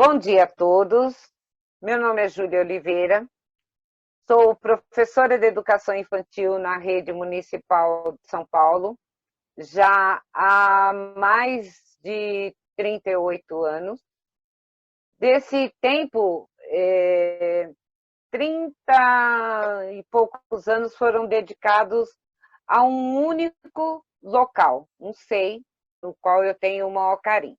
Bom dia a todos. Meu nome é Júlia Oliveira. Sou professora de educação infantil na rede municipal de São Paulo, já há mais de 38 anos. Desse tempo, 30 e poucos anos foram dedicados a um único local, um SEI, no qual eu tenho o maior carinho.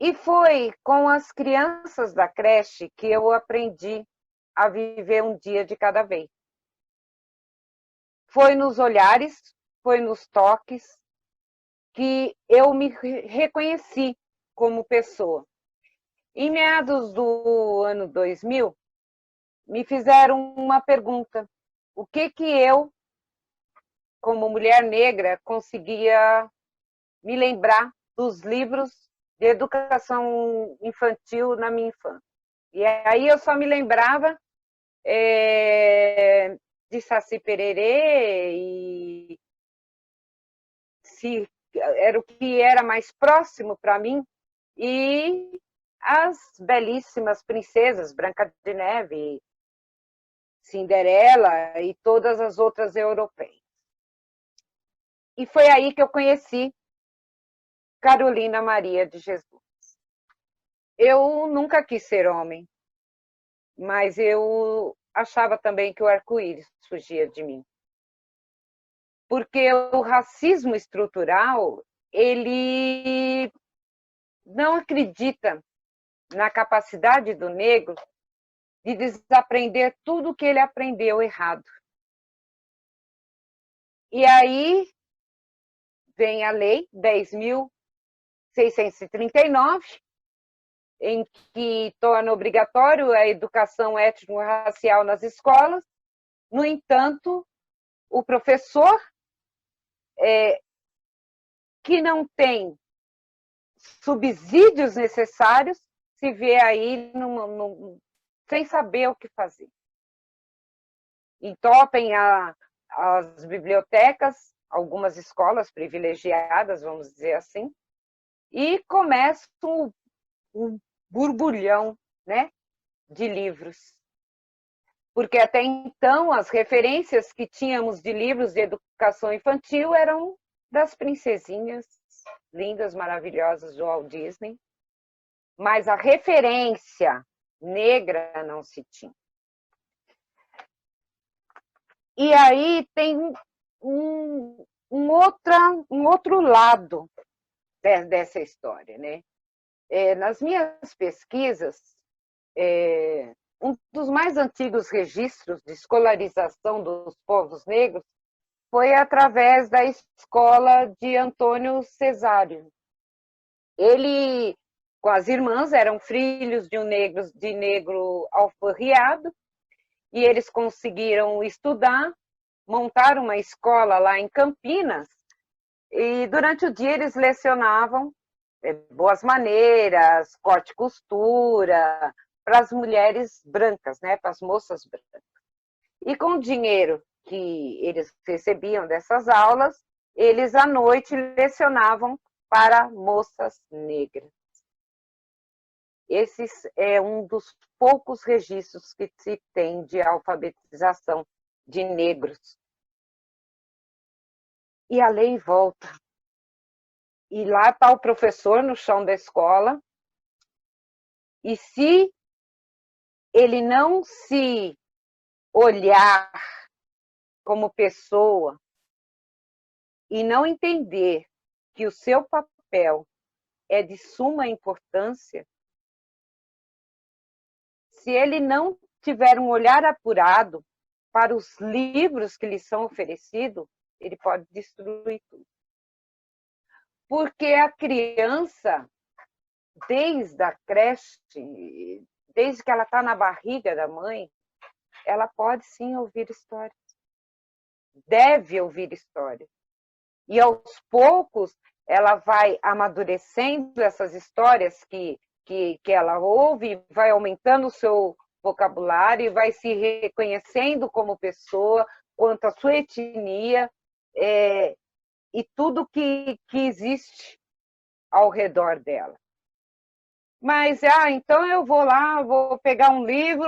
E foi com as crianças da creche que eu aprendi a viver um dia de cada vez. Foi nos olhares, foi nos toques, que eu me reconheci como pessoa. Em meados do ano 2000, me fizeram uma pergunta: o que eu, como mulher negra, conseguia me lembrar dos livros de educação infantil na minha infância? E aí eu só me lembrava de Saci Pererê, e se era o que era mais próximo para mim, e as belíssimas princesas, Branca de Neve, Cinderela e todas as outras europeias. E foi aí que eu conheci Carolina Maria de Jesus. Eu nunca quis ser homem, mas eu achava também que o arco-íris fugia de mim. Porque o racismo estrutural, ele não acredita na capacidade do negro de desaprender tudo que ele aprendeu errado. E aí vem a Lei 10.639, em que torna obrigatório a educação étnico-racial nas escolas. No entanto, o professor que não tem subsídios necessários se vê aí sem saber o que fazer. Entopem as bibliotecas, algumas escolas privilegiadas, vamos dizer assim, e começa um borbulhão, né, de livros. Porque até então as referências que tínhamos de livros de educação infantil eram das princesinhas lindas, maravilhosas do Walt Disney, mas a referência negra não se tinha. E aí tem um outro lado dessa história, né? Nas minhas pesquisas, um dos mais antigos registros de escolarização dos povos negros foi através da escola de Antônio Cesário. Ele, com as irmãs, eram filhos de negro alforriado, e eles conseguiram estudar, montar uma escola lá em Campinas, e durante o dia eles lecionavam boas maneiras, corte e costura, para as mulheres brancas, né, para as moças brancas. E com o dinheiro que eles recebiam dessas aulas, eles à noite lecionavam para moças negras. Esse é um dos poucos registros que se tem de alfabetização de negros. E a lei volta. E lá está o professor no chão da escola, e se ele não se olhar como pessoa e não entender que o seu papel é de suma importância, se ele não tiver um olhar apurado para os livros que lhe são oferecidos, ele pode destruir tudo. Porque a criança, desde a creche, desde que ela está na barriga da mãe, ela pode sim ouvir histórias. Deve ouvir histórias. E aos poucos ela vai amadurecendo essas histórias que ela ouve, vai aumentando o seu vocabulário, vai se reconhecendo como pessoa, quanto à sua etnia, e tudo que existe ao redor dela. Mas, então eu vou lá, vou pegar um livro,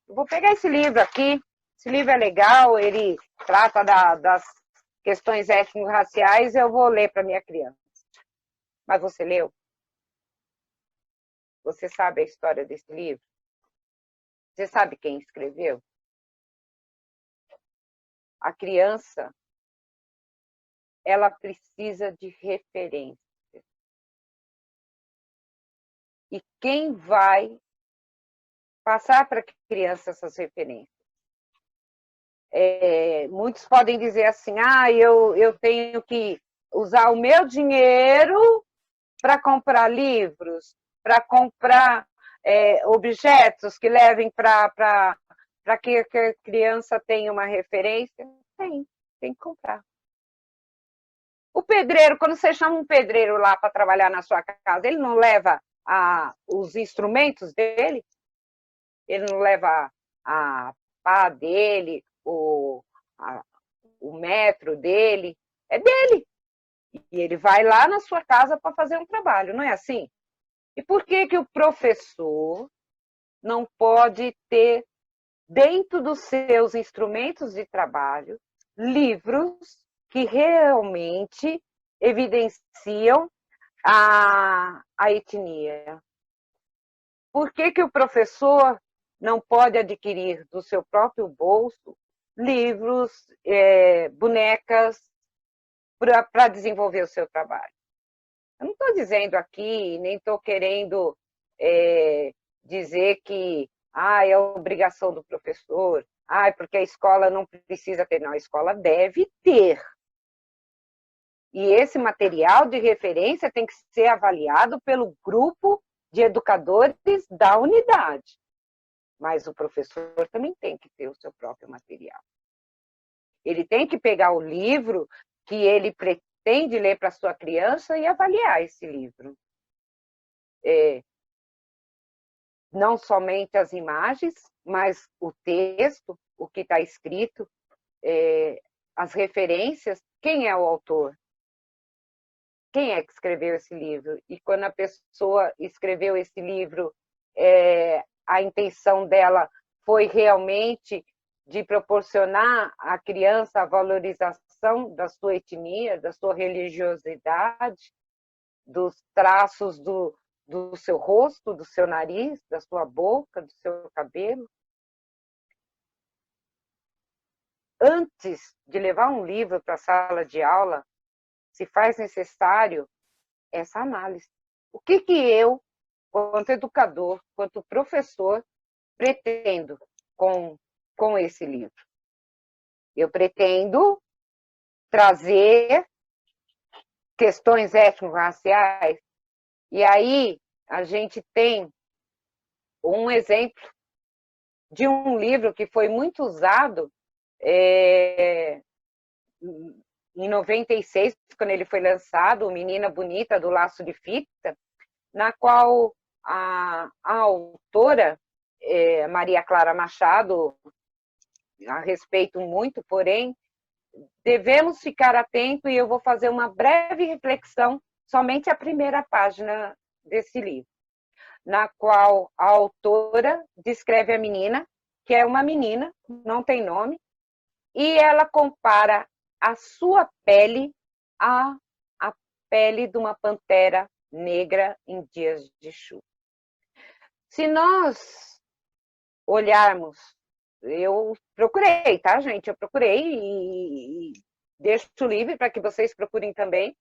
vou pegar esse livro aqui, esse livro é legal, ele trata das questões étnico-raciais, eu vou ler para minha criança. Mas você leu? Você sabe a história desse livro? Você sabe quem escreveu? A criança, ela precisa de referência. E quem vai passar para a criança essas referências? Muitos podem dizer assim, eu tenho que usar o meu dinheiro para comprar livros, para comprar objetos que levem para que a criança tenha uma referência. Tem que comprar. O pedreiro, quando você chama um pedreiro lá para trabalhar na sua casa, ele não leva os instrumentos dele? Ele não leva a pá dele, o metro dele? É dele. E ele vai lá na sua casa para fazer um trabalho, não é assim? E por que o professor não pode ter, dentro dos seus instrumentos de trabalho, livros que realmente evidenciam a etnia? Por que o professor não pode adquirir do seu próprio bolso livros, bonecas, para desenvolver o seu trabalho? Eu não estou dizendo aqui, nem estou querendo dizer que é obrigação do professor, porque a escola não precisa ter. Não, a escola deve ter. E esse material de referência tem que ser avaliado pelo grupo de educadores da unidade. Mas o professor também tem que ter o seu próprio material. Ele tem que pegar o livro que ele pretende ler para a sua criança e avaliar esse livro. Não somente as imagens, mas o texto, o que está escrito, as referências, quem é o autor? Quem é que escreveu esse livro? E quando a pessoa escreveu esse livro, a intenção dela foi realmente de proporcionar à criança a valorização da sua etnia, da sua religiosidade, dos traços do seu rosto, do seu nariz, da sua boca, do seu cabelo. Antes de levar um livro para a sala de aula, se faz necessário essa análise. O que eu, quanto educador, quanto professor, pretendo com esse livro? Eu pretendo trazer questões étnico-raciais, e aí a gente tem um exemplo de um livro que foi muito usado em 96, quando ele foi lançado, Menina Bonita do Laço de Fita, na qual a autora, Maria Clara Machado, a respeito muito, porém, devemos ficar atentos, e eu vou fazer uma breve reflexão, somente a primeira página desse livro, na qual a autora descreve a menina, que é uma menina, não tem nome, e ela compara a sua pele à pele de uma pantera negra em dias de chuva. Se nós olharmos, eu procurei, tá, gente? Eu procurei e deixo livre para que vocês procurem também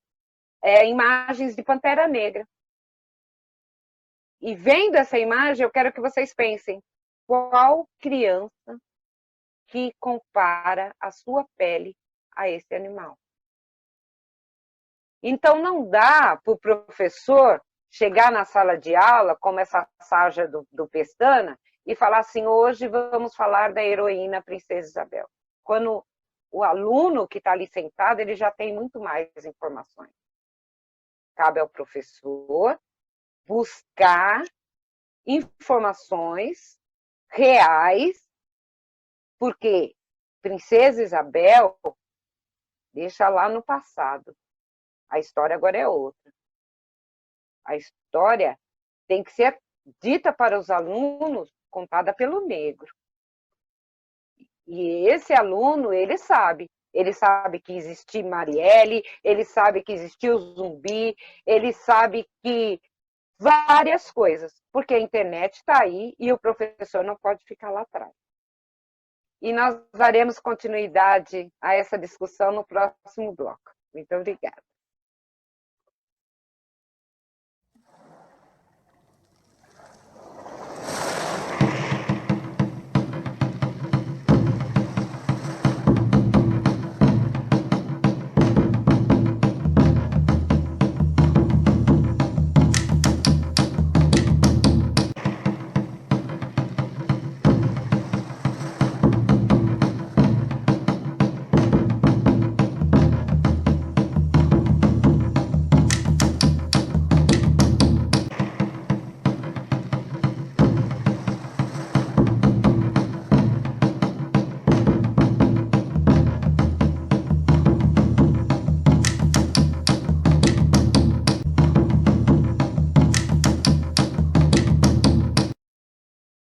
imagens de pantera negra. E vendo essa imagem, eu quero que vocês pensem, qual criança que compara a sua pele a esse animal? Então, não dá para o professor chegar na sala de aula, como essa sarja do Pestana, e falar assim, hoje vamos falar da heroína Princesa Isabel. Quando o aluno que está ali sentado, ele já tem muito mais informações. Cabe ao professor buscar informações reais, porque Princesa Isabel deixa lá no passado. A história agora é outra. A história tem que ser dita para os alunos, contada pelo negro. E esse aluno, ele sabe que existe Marielle, ele sabe que existiu Zumbi, ele sabe que várias coisas, porque a internet está aí e o professor não pode ficar lá atrás. E nós daremos continuidade a essa discussão no próximo bloco. Muito obrigada.